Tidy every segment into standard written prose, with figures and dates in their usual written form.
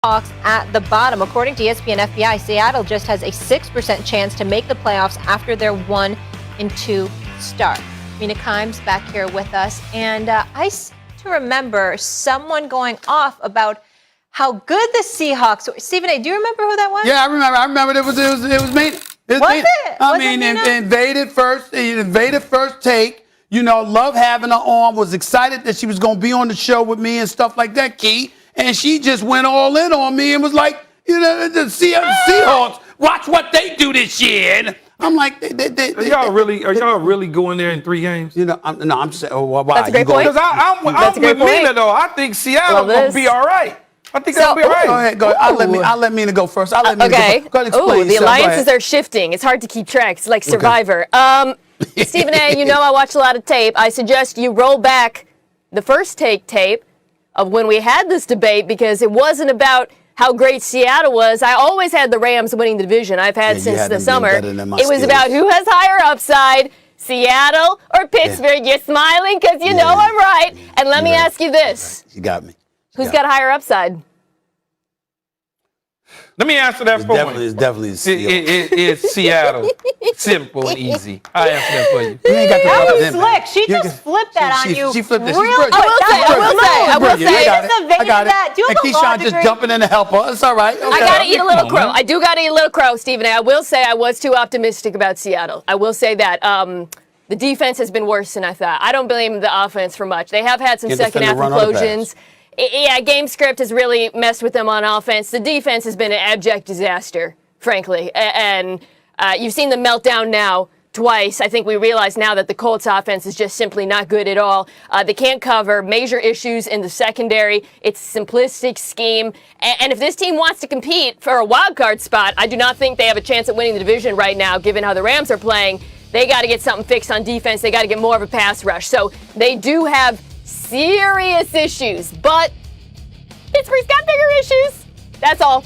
Hawks at the bottom. According to ESPN FBI, Seattle just has a 6% chance to make the playoffs after their 1-2 start. Mina Kimes back here with us, and I seem to remember someone going off about how good the Seahawks were. Stephen A., do you remember who that was? Yeah, I remember. It was me. Was it? I mean, invaded first take. You know, love having her on. Was excited that she was going to be on the show with me and stuff like that, Key. And she just went all in on me and was like, you know, the Seahawks, watch what they do this year. And I'm like, are y'all really going there in 3 games? You know, I'm just saying, why? That's a great point. Because I'm with Mina, though. I think Seattle will be all right. I think they'll be all right. Go ahead. I'll let Mina go first. Go ahead and explain the alliances are shifting. It's hard to keep track. It's like Survivor. Stephen A., you know I watch a lot of tape. I suggest you roll back the first tape of when we had this debate, because it wasn't about how great Seattle was. I always had the Rams winning the division. I've had since the summer. It was about who has higher upside, Seattle or Pittsburgh. You're smiling because you know I'm right. And let me ask you this. You got me. Who's got higher upside? Let me answer that for you. It's definitely Seattle. It's Seattle. Simple and easy. I answer that for you. That was slick. She just flipped that on you. She flipped it. I will say. I got it. Do you have a law degree? Just jumping in to help her. It's all right. Okay. I got to eat a little crow. I do got to eat a little crow, Stephen A. I will say I was too optimistic about Seattle. I will say that. The defense has been worse than I thought. I don't blame the offense for much. They have had some second-half implosions. Yeah, game script has really messed with them on offense. The defense has been an abject disaster, frankly. And you've seen the meltdown now twice. I think we realize now that the Colts offense is just simply not good at all. They can't cover major issues in the secondary. It's a simplistic scheme. And if this team wants to compete for a wild card spot, I do not think they have a chance at winning the division right now, given how the Rams are playing. They got to get something fixed on defense. They got to get more of a pass rush. So they do have serious issues, but Pittsburgh's got bigger issues. That's all.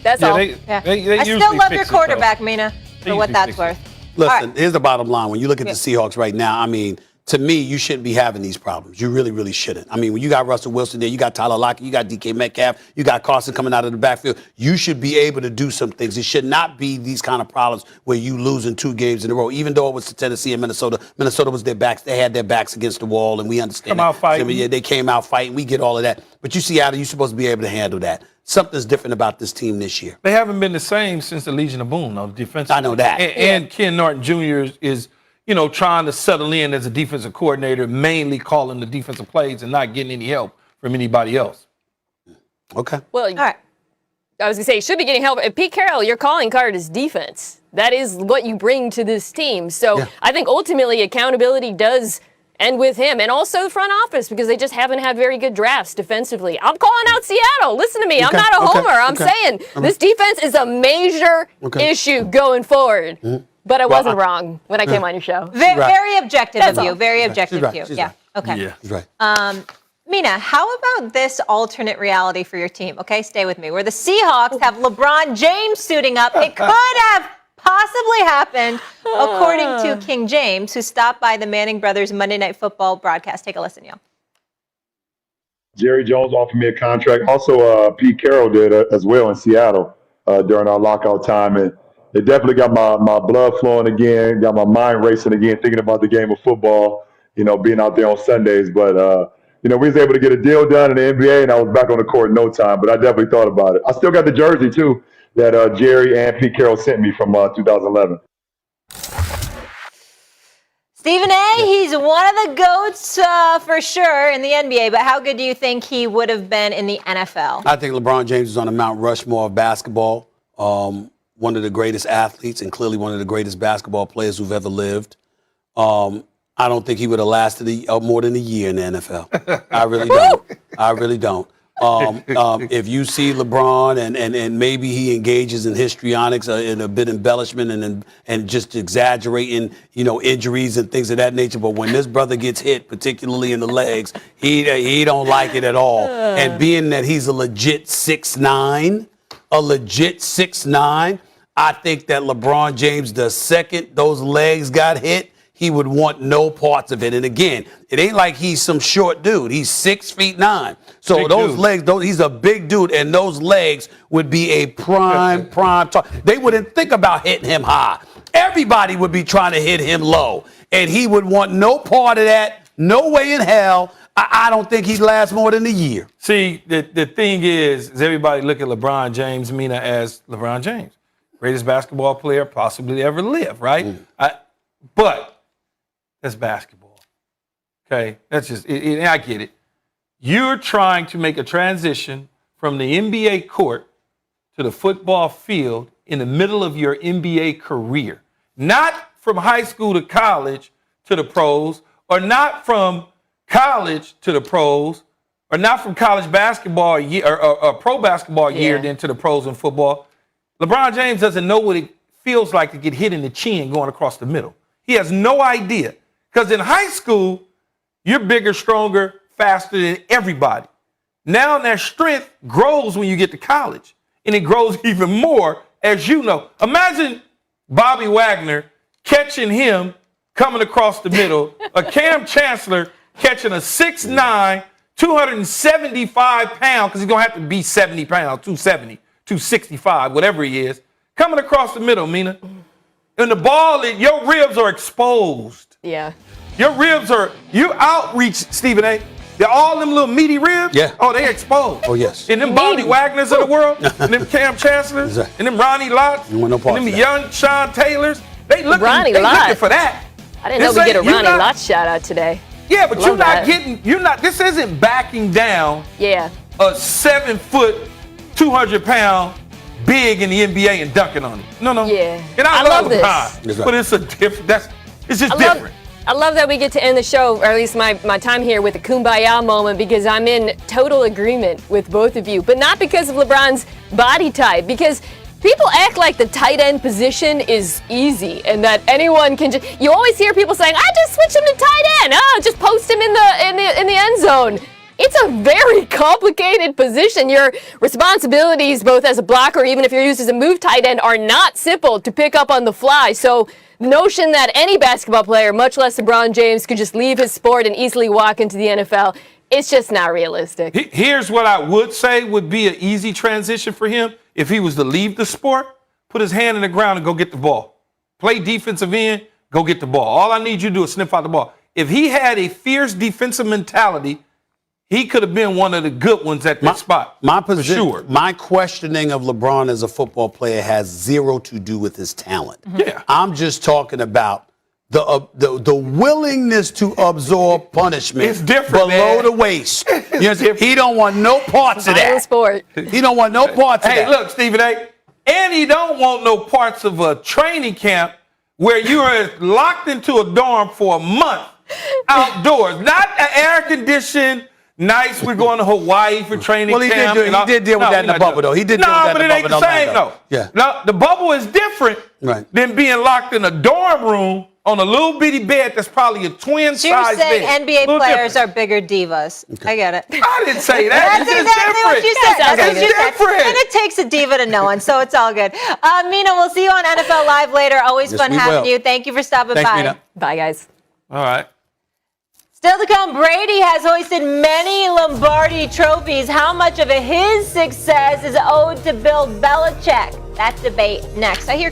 That's all. I still love your quarterback, Mina, for what that's worth. Listen, here's the bottom line. When you look at the Seahawks right now, I mean, to me, you shouldn't be having these problems. You really, really shouldn't. I mean, when you got Russell Wilson there, you got Tyler Lockett, you got DK Metcalf, you got Carson coming out of the backfield, you should be able to do some things. It should not be these kind of problems where you losing 2 games in a row. Even though it was to Tennessee and Minnesota, Minnesota was their backs. They had their backs against the wall, and we understand. They came out fighting. We get all of that. But you Seattle, you're supposed to be able to handle that. Something's different about this team this year. They haven't been the same since the Legion of Boom, though, defensively. I know that. And Ken Norton Jr. is trying to settle in as a defensive coordinator, mainly calling the defensive plays and not getting any help from anybody else. Okay. Well, all right. I was going to say, you should be getting help. Pete Carroll, your calling card is defense. That is what you bring to this team. So I think ultimately accountability does end with him, and also the front office, because they just haven't had very good drafts defensively. I'm calling out Seattle. Listen to me. I'm not a homer. I'm saying this defense is a major issue going forward. But I wasn't wrong when I came on your show. Very objective of you. Very objective of you. Yeah. Okay. Yeah. She's right. Mina, how about this alternate reality for your team? Okay, stay with me. Where the Seahawks have LeBron James suiting up. It could have possibly happened, according to King James, who stopped by the Manning brothers' Monday Night Football broadcast. Take a listen, y'all. Jerry Jones offered me a contract. Also, Pete Carroll did as well in Seattle during our lockout time. And it definitely got my blood flowing again, got my mind racing again, thinking about the game of football, being out there on Sundays. But, we was able to get a deal done in the NBA, and I was back on the court in no time. But I definitely thought about it. I still got the jersey, too, that Jerry and Pete Carroll sent me from 2011. Stephen A., he's one of the GOATs for sure in the NBA, but how good do you think he would have been in the NFL? I think LeBron James is on the Mount Rushmore of basketball. One of the greatest athletes and clearly one of the greatest basketball players who've ever lived. I don't think he would have lasted more than a year in the NFL. I really don't. I really don't. If you see LeBron and maybe he engages in histrionics and a bit embellishment and just exaggerating, injuries and things of that nature. But when this brother gets hit, particularly in the legs, he don't like it at all. And being that he's a legit 6'9", I think that LeBron James, the second those legs got hit, he would want no parts of it. And again, it ain't like he's some short dude. He's 6'9". So Big those dude. legs, he's a big dude, and those legs would be a prime target. They wouldn't think about hitting him high. Everybody would be trying to hit him low, and he would want no part of that. No way in hell. I don't think he'd last more than a year. See, the thing is everybody look at LeBron James, Mina, as LeBron James, greatest basketball player possibly to ever live, right? But that's basketball. Okay, that's just. I get it. You're trying to make a transition from the NBA court to the football field in the middle of your NBA career, not from high school to college to the pros, or not from college to the pros, or not from college basketball year or pro basketball year then to the pros in football. LeBron James doesn't know what it feels like to get hit in the chin going across the middle. He has no idea. Because in high school, you're bigger, stronger, faster than everybody. Now that strength grows when you get to college, and it grows even more, as you know. Imagine Bobby Wagner catching him coming across the middle, a Cam Chancellor catching a 6'9", 275 pound, because he's going to have to be 70 pounds, 270, 265, whatever he is, coming across the middle, Mina. And the ball, your ribs are exposed. Yeah. Your ribs are, you outreach, Stephen A. They're all them little meaty ribs. Yeah. Oh, they exposed. Oh, yes. And them Bobby Wagners of the world, and them Cam Chancellors, Exactly. and them Ronnie Lotts, You want no and parts them of that. young Sean Taylors. They looking Ronnie Lott. for that. I didn't know This we get a ain't- you Ronnie not- Lott shout out today. Yeah, but Love that. this isn't backing down Yeah. a 7 foot, 200 pound big in the NBA and dunking on him. No. Yeah. And I I love this. LeBron, That's right. but it's a different, it's just different. I love that we get to end the show, or at least my time here, with a kumbaya moment, because I'm in total agreement with both of you. But not because of LeBron's body type, because people act like the tight end position is easy and that anyone can just. You always hear people saying, "I just switch him to tight end. Oh, just post him in the end zone." It's a very complicated position. Your responsibilities, both as a blocker, even if you're used as a move tight end, are not simple to pick up on the fly. So the notion that any basketball player, much less LeBron James, could just leave his sport and easily walk into the NFL, it's just not realistic. Here's what I would say would be an easy transition for him if he was to leave the sport, put his hand in the ground and go get the ball. Play defensive end, go get the ball. All I need you to do is sniff out the ball. If he had a fierce defensive mentality, he could have been one of the good ones at that spot. My position, for sure. my questioning of LeBron as a football player has zero to do with his talent. Yeah. I'm just talking about the willingness to absorb punishment. It's different, below man. the waist. You know, he don't want no parts of Violent that. sport. He don't want no parts of Hey, that. look, Stephen A. And he don't want no parts of a training camp where you are locked into a dorm for a month outdoors, not an air conditioned. Nice, we're going to Hawaii for training Well, he camp. did deal with that in the bubble, though. He did deal with that but in it the ain't bubble the in same, Orlando. though. Yeah. Now, the bubble is different Right. than being locked in a dorm room on a little bitty bed that's probably a twin So you're size saying bed. NBA Little players different. are bigger divas. I get it. I didn't say that. That's It's just exactly what different. you said. That's what It's you said. different. And it takes a diva to know one, so it's all good. Mina, we'll see you on NFL Live later. Always Yes, fun we having will. you. Thank you for stopping Thanks, by. Mina. Bye, guys. All right. Still to come, Brady has hoisted many Lombardi trophies. How much of his success is owed to Bill Belichick? That debate next. I hear